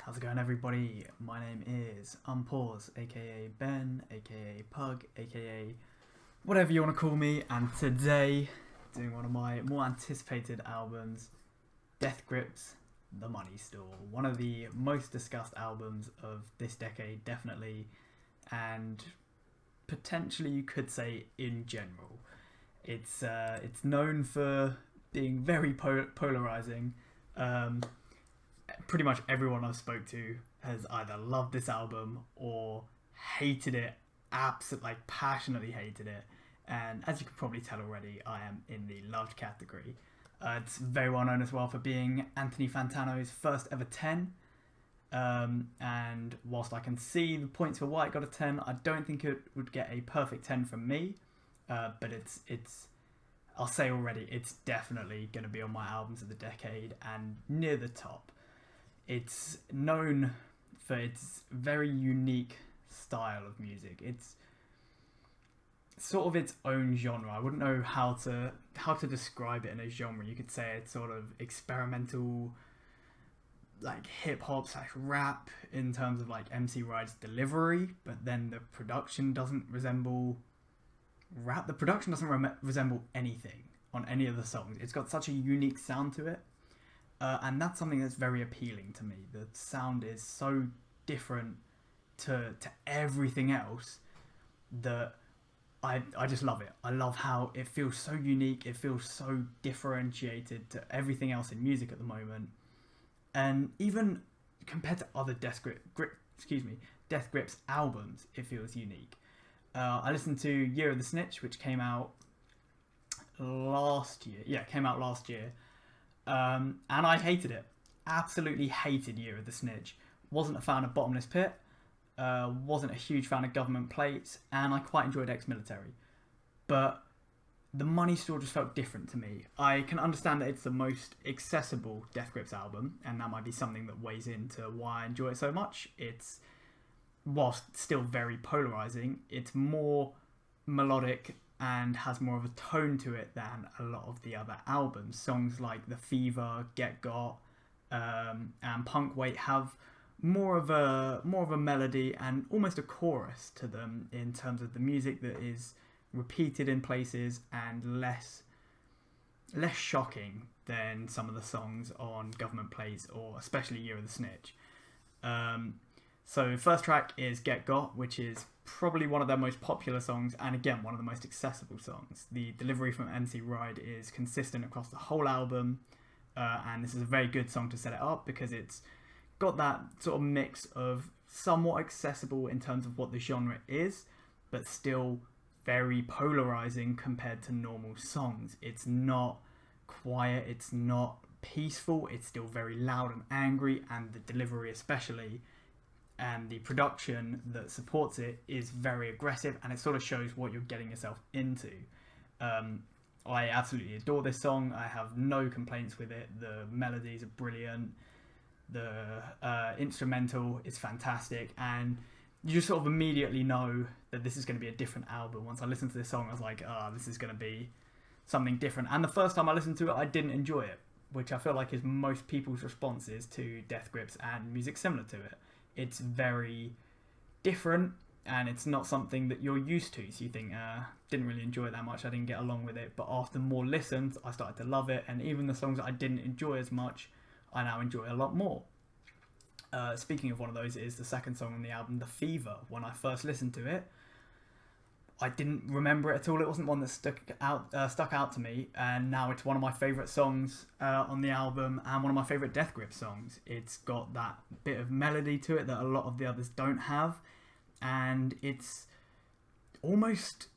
How's it going, everybody? My name is Unpause, aka Ben, aka Pug, aka whatever you want to call me, and today, doing one of my more anticipated albums, Death Grips, The Money Store. One of the most discussed albums of this decade, definitely, and potentially you could say in general. It's known for being very polarizing. Pretty much everyone I've spoke to has either loved this album or hated it, absolutely, passionately hated it. And as you can probably tell already, I am in the loved category. It's very well known as well for being Anthony Fantano's first ever 10. And whilst I can see the points for why it got a 10, I don't think it would get a perfect 10 from me. But it's I'll say already, it's definitely going to be on my albums of the decade and near the top. It's known for its very unique style of music. It's sort of its own genre. I wouldn't know how to describe it in a genre. You could say it's sort of experimental, like hip hop / rap in terms of like MC Ride's delivery, but then the production doesn't resemble rap. The production doesn't resemble anything on any of the songs. It's got such a unique sound to it. And that's something that's very appealing to me. The sound is so different to everything else that I just love it. I love how it feels so unique. It feels so differentiated to everything else in music at the moment. And even compared to other Death Grips albums, it feels unique. I listened to Year of the Snitch, which came out last year. Yeah, it came out last year. And I hated it. Absolutely hated Year of the Snitch. Wasn't a fan of Bottomless Pit. Wasn't a huge fan of Government Plates. And I quite enjoyed Ex-Military. But The Money Store just felt different to me. I can understand that it's the most accessible Death Grips album. And that might be something that weighs into why I enjoy it so much. It's, whilst still very polarizing, it's more melodic and has more of a tone to it than a lot of the other albums. Songs like The Fever, Get Got, and Punk Weight have more of a melody and almost a chorus to them in terms of the music that is repeated in places and less shocking than some of the songs on Government Plates or especially Year of the Snitch. So first track is Get Got, which is probably one of their most popular songs and again one of the most accessible songs. The delivery from MC Ride is consistent across the whole album, and this is a very good song to set it up because it's got that sort of mix of somewhat accessible in terms of what the genre is, but still very polarizing compared to normal songs. It's not quiet, it's not peaceful, it's still very loud and angry, and the delivery especially and the production that supports it is very aggressive, and it sort of shows what you're getting yourself into. I absolutely adore this song. I have no complaints with it. The melodies are brilliant. The instrumental is fantastic, and you just sort of immediately know that this is going to be a different album. Once I listened to this song, I was like, this is going to be something different. And the first time I listened to it, I didn't enjoy it, which I feel like is most people's responses to Death Grips and music similar to it. It's very different, and it's not something that you're used to. So you think, didn't really enjoy it that much. I didn't get along with it. But after more listens, I started to love it. And even the songs that I didn't enjoy as much, I now enjoy a lot more. Speaking of one of those, is the second song on the album, The Fever. When I first listened to it, I didn't remember it at all. It wasn't one that stuck out to me, and now it's one of my favourite songs on the album and one of my favourite Death Grip songs. It's got that bit of melody to it that a lot of the others don't have, and it's almost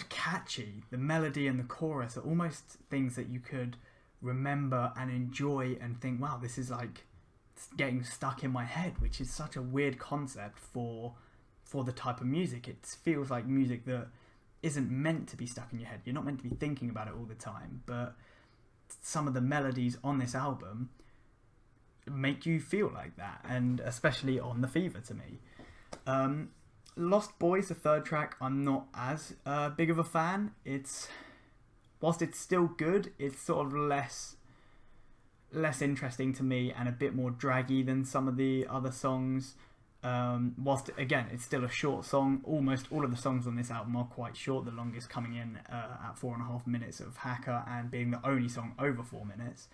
catchy. The melody and the chorus are almost things that you could remember and enjoy and think, wow, this is like getting stuck in my head, which is such a weird concept for the type of music. It feels like music that isn't meant to be stuck in your head. You're not meant to be thinking about it all the time, but some of the melodies on this album make you feel like that, and especially on The Fever to me. Lost Boys, the third track, I'm not as big of a fan. Whilst it's still good, it's sort of less less interesting to me and a bit more draggy than some of the other songs. Whilst again, it's still a short song. Almost all of the songs on this album are quite short. The longest coming in at 4.5 minutes of Hacker, and being the only song over 4 minutes.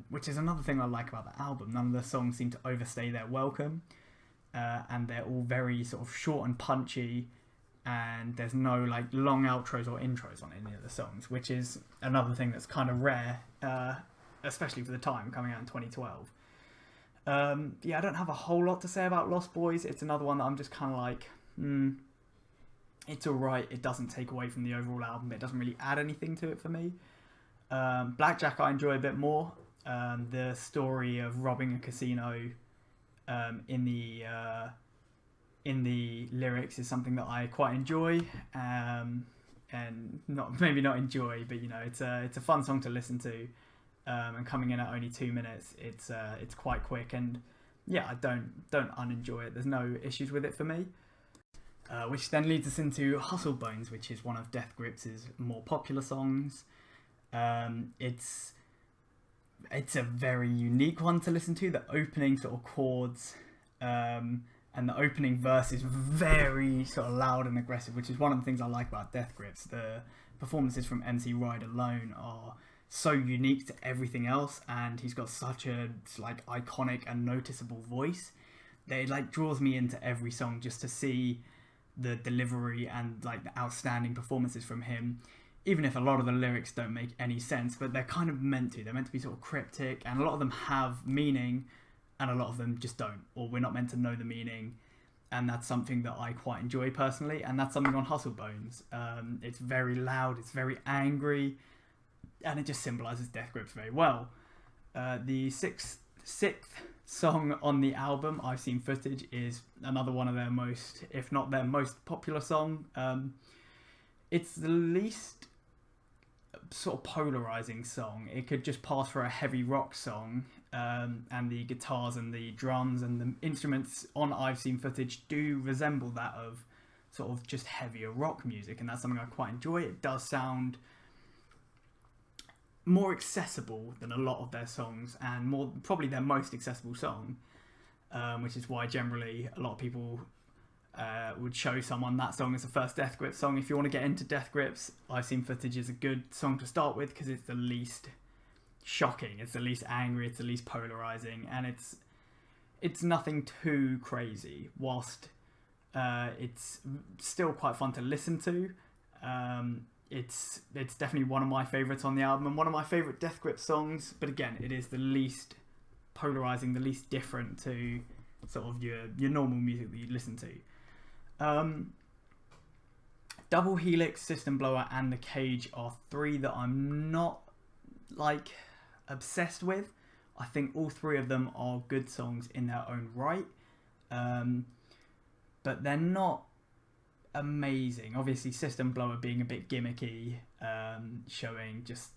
Which is another thing I like about the album. None of the songs seem to overstay their welcome, and they're all very sort of short and punchy, and there's no like long outros or intros on any of the songs, which is another thing that's kind of rare, especially for the time, coming out in 2012. I don't have a whole lot to say about Lost Boys. It's another one that I'm just kind of like, it's alright. It doesn't take away from the overall album, but it doesn't really add anything to it for me. Blackjack I enjoy a bit more. The story of robbing a casino in the lyrics is something that I quite enjoy, and maybe not enjoy, but you know, it's a fun song to listen to. And coming in at only 2 minutes, it's quite quick, and yeah, I don't unenjoy it. There's no issues with it for me. Which then leads us into Hustle Bones, which is one of Death Grips' more popular songs. It's a very unique one to listen to. The opening sort of chords and the opening verse is very sort of loud and aggressive, which is one of the things I like about Death Grips. The performances from MC Ride alone are so unique to everything else, and he's got such a like iconic and noticeable voice that it like draws me into every song just to see the delivery and like the outstanding performances from him, even if a lot of the lyrics don't make any sense, but they're kind of meant to. They're meant to be sort of cryptic, and a lot of them have meaning and a lot of them just don't, or we're not meant to know the meaning, and that's something that I quite enjoy personally, and that's something on Hustle Bones. It's very loud, it's very angry, and it just symbolises Death Grips very well. The sixth song on the album, I've Seen Footage, is another one of their most, if not their most popular song. It's the least sort of polarising song. It could just pass for a heavy rock song, and the guitars and the drums and the instruments on I've Seen Footage do resemble that of sort of just heavier rock music, and that's something I quite enjoy. It does sound more accessible than a lot of their songs, and more probably their most accessible song, which is why generally a lot of people would show someone that song as the first Death Grips song. If you want to get into Death Grips, I've Seen Footage is a good song to start with because it's the least shocking, it's the least angry, it's the least polarizing, and it's nothing too crazy, whilst it's still quite fun to listen to. It's definitely one of my favourites on the album, and one of my favourite Death Grips songs, but again, it is the least polarising, the least different to sort of your normal music that you listen to. Double Helix, System Blower, and The Cage are three that I'm not like obsessed with. I think all three of them are good songs in their own right, but they're not amazing. Obviously, System Blower being a bit gimmicky, showing just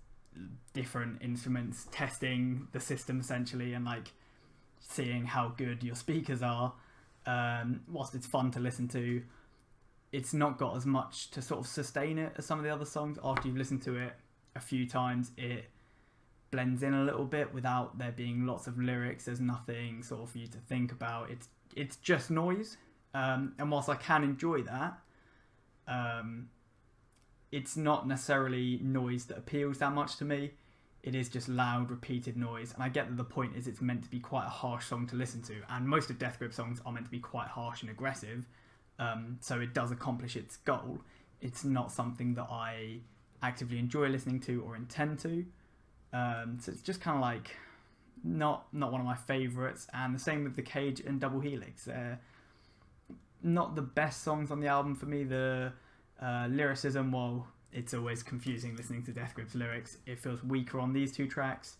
different instruments, testing the system essentially, and like seeing how good your speakers are. Whilst it's fun to listen to, it's not got as much to sort of sustain it as some of the other songs. After you've listened to it a few times, it blends in a little bit without there being lots of lyrics. There's nothing sort of for you to think about. It's just noise, and whilst I can enjoy that, it's not necessarily noise that appeals that much to me. It is just loud, repeated noise, and I get that the point is it's meant to be quite a harsh song to listen to, and most of Death Grip songs are meant to be quite harsh and aggressive, so it does accomplish its goal. It's not something that I actively enjoy listening to or intend to, so it's just kind of like not one of my favourites. And the same with The Cage and Double Helix. They're not the best songs on the album for me. The lyricism, well, it's always confusing listening to Death Grip's lyrics. It feels weaker on these two tracks.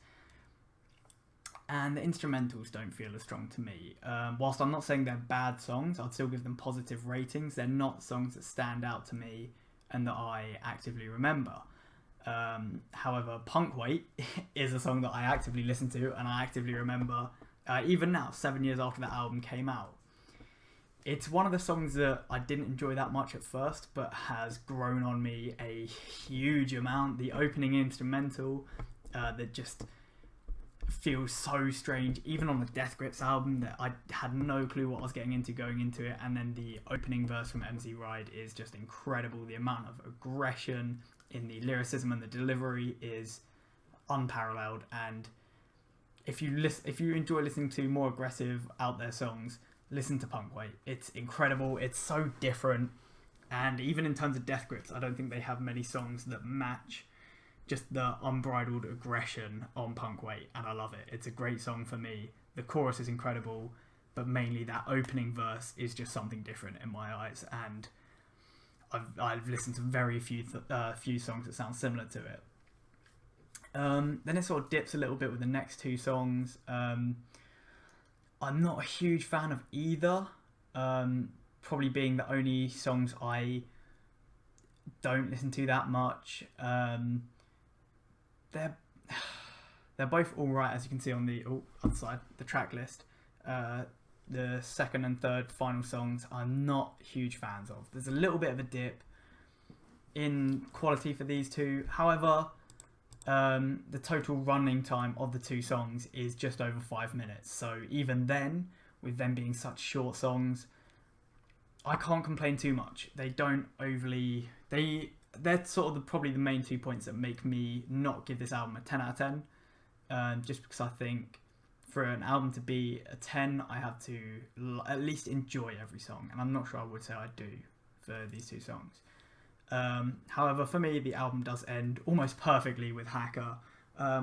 And the instrumentals don't feel as strong to me. Whilst I'm not saying they're bad songs, I'd still give them positive ratings. They're not songs that stand out to me and that I actively remember. However, Punk Weight is a song that I actively listen to and I actively remember, even now, 7 years after that album came out. It's one of the songs that I didn't enjoy that much at first, but has grown on me a huge amount. The opening instrumental that just feels so strange, even on the Death Grips album, that I had no clue what I was getting into going into it. And then the opening verse from MC Ride is just incredible. The amount of aggression in the lyricism and the delivery is unparalleled. And if you enjoy listening to more aggressive, out there songs, listen to Punkway. It's incredible. It's so different. And even in terms of Death Grips, I don't think they have many songs that match just the unbridled aggression on Punkway, and I love it. It's a great song for me. The chorus is incredible, but mainly that opening verse is just something different in my eyes, and I've listened to very few songs that sound similar to it. Then it sort of dips a little bit with the next two songs. I'm not a huge fan of either, probably being the only songs I don't listen to that much. They're both all right, as you can see on the other side, the track list. The second and third final songs I'm not huge fans of. There's a little bit of a dip in quality for these two. However, the total running time of the two songs is just over 5 minutes. So even then, with them being such short songs, I can't complain too much. They don't overly... They're sort of probably the main 2 points that make me not give this album a 10 out of 10. Just because I think for an album to be a 10, I have to at least enjoy every song. And I'm not sure I would say I do for these two songs. However, for me, the album does end almost perfectly with Hacker,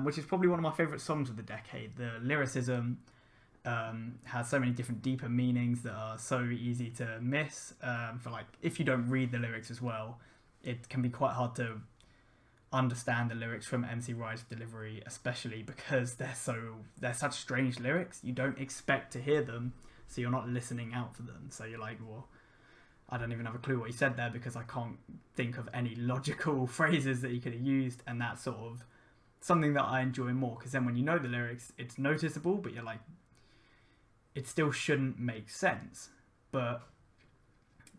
which is probably one of my favourite songs of the decade. The lyricism has so many different deeper meanings that are so easy to miss. For like, if you don't read the lyrics as well, it can be quite hard to understand the lyrics from MC Ride's delivery, especially because they're such strange lyrics. You don't expect to hear them, so you're not listening out for them. So you're like, well, I don't even have a clue what he said there because I can't think of any logical phrases that he could have used, and that's sort of something that I enjoy more, because then when you know the lyrics, it's noticeable, but you're like, it still shouldn't make sense. But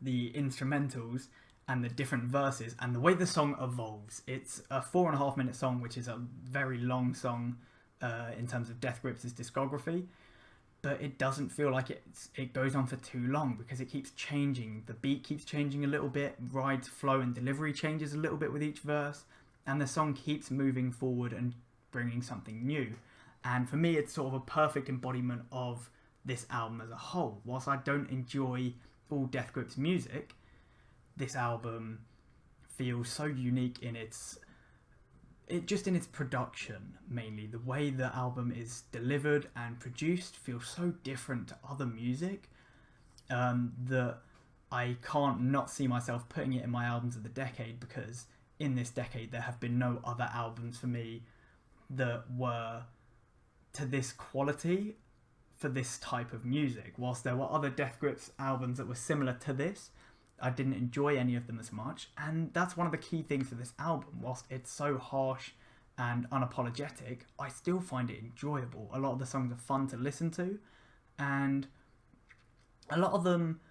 the instrumentals and the different verses and the way the song evolves, it's a 4.5 minute song, which is a very long song in terms of Death Grips' discography, but it doesn't feel like it goes on for too long because it keeps changing. The beat keeps changing a little bit, Ride's flow and delivery changes a little bit with each verse, and the song keeps moving forward and bringing something new. And for me, it's sort of a perfect embodiment of this album as a whole. Whilst I don't enjoy all Death Grips music, this album feels so unique in its production. Mainly the way the album is delivered and produced feels so different to other music that I can't not see myself putting it in my albums of the decade, because in this decade there have been no other albums for me that were to this quality for this type of music. Whilst there were other Death Grips albums that were similar to this, I didn't enjoy any of them as much, and that's one of the key things for this album. Whilst it's so harsh and unapologetic, I still find it enjoyable. A lot of the songs are fun to listen to, and a lot of them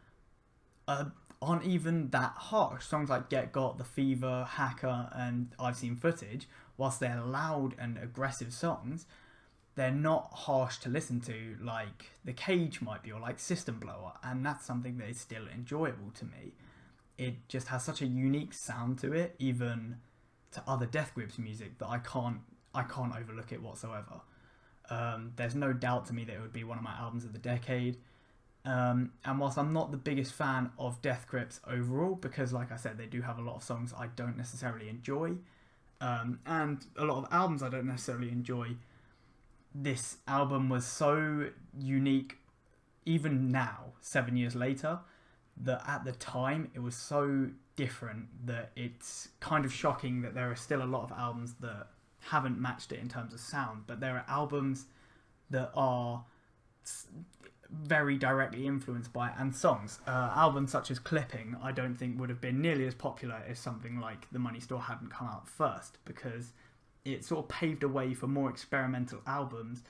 aren't even that harsh. Songs like Get Got, The Fever, Hacker, and I've Seen Footage, whilst they're loud and aggressive songs, they're not harsh to listen to like The Cage might be, or like System Blower, and that's something that is still enjoyable to me. It just has such a unique sound to it, even to other Death Grips music, that I can't overlook it whatsoever. There's no doubt to me that it would be one of my albums of the decade. And whilst I'm not the biggest fan of Death Grips overall, because like I said, they do have a lot of songs I don't necessarily enjoy, and a lot of albums I don't necessarily enjoy, this album was so unique, even now, 7 years later, that at the time it was so different that it's kind of shocking that there are still a lot of albums that haven't matched it in terms of sound. But there are albums that are very directly influenced by it, and songs. Albums such as Clipping, I don't think would have been nearly as popular if something like The Money Store hadn't come out first, because it sort of paved a way for more experimental albums.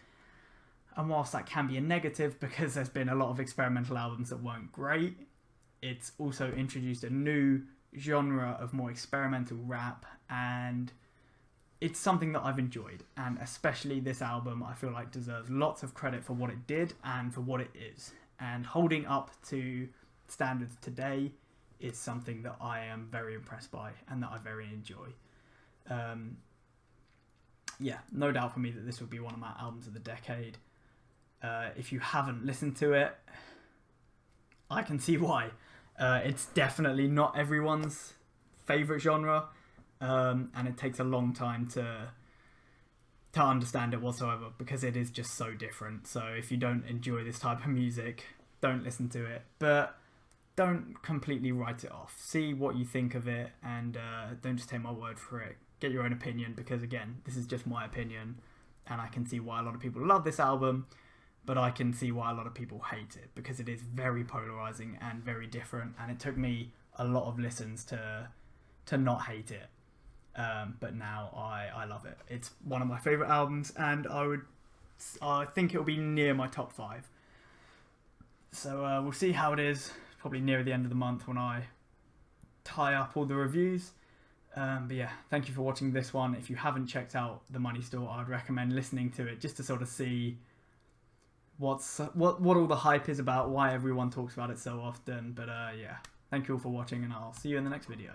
And whilst that can be a negative, because there's been a lot of experimental albums that weren't great, it's also introduced a new genre of more experimental rap, and it's something that I've enjoyed, and especially this album I feel like deserves lots of credit for what it did and for what it is. And holding up to standards today is something that I am very impressed by and that I very enjoy. Yeah, no doubt for me that this would be one of my albums of the decade. If you haven't listened to it, I can see why. It's definitely not everyone's favourite genre, and it takes a long time to understand it whatsoever, because it is just so different. So if you don't enjoy this type of music, don't listen to it. But don't completely write it off. See what you think of it, and don't just take my word for it. Get your own opinion, because again, this is just my opinion, and I can see why a lot of people love this album, but I can see why a lot of people hate it, because it is very polarizing and very different, and it took me a lot of listens to not hate it. But now I love it. It's one of my favourite albums, and I think it'll be near my top 5. So we'll see how it is, probably near the end of the month when I tie up all the reviews. But yeah, thank you for watching this one. If you haven't checked out The Money Store, I'd recommend listening to it just to sort of see what all the hype is about, why everyone talks about it so often. But yeah, thank you all for watching, and I'll see you in the next video.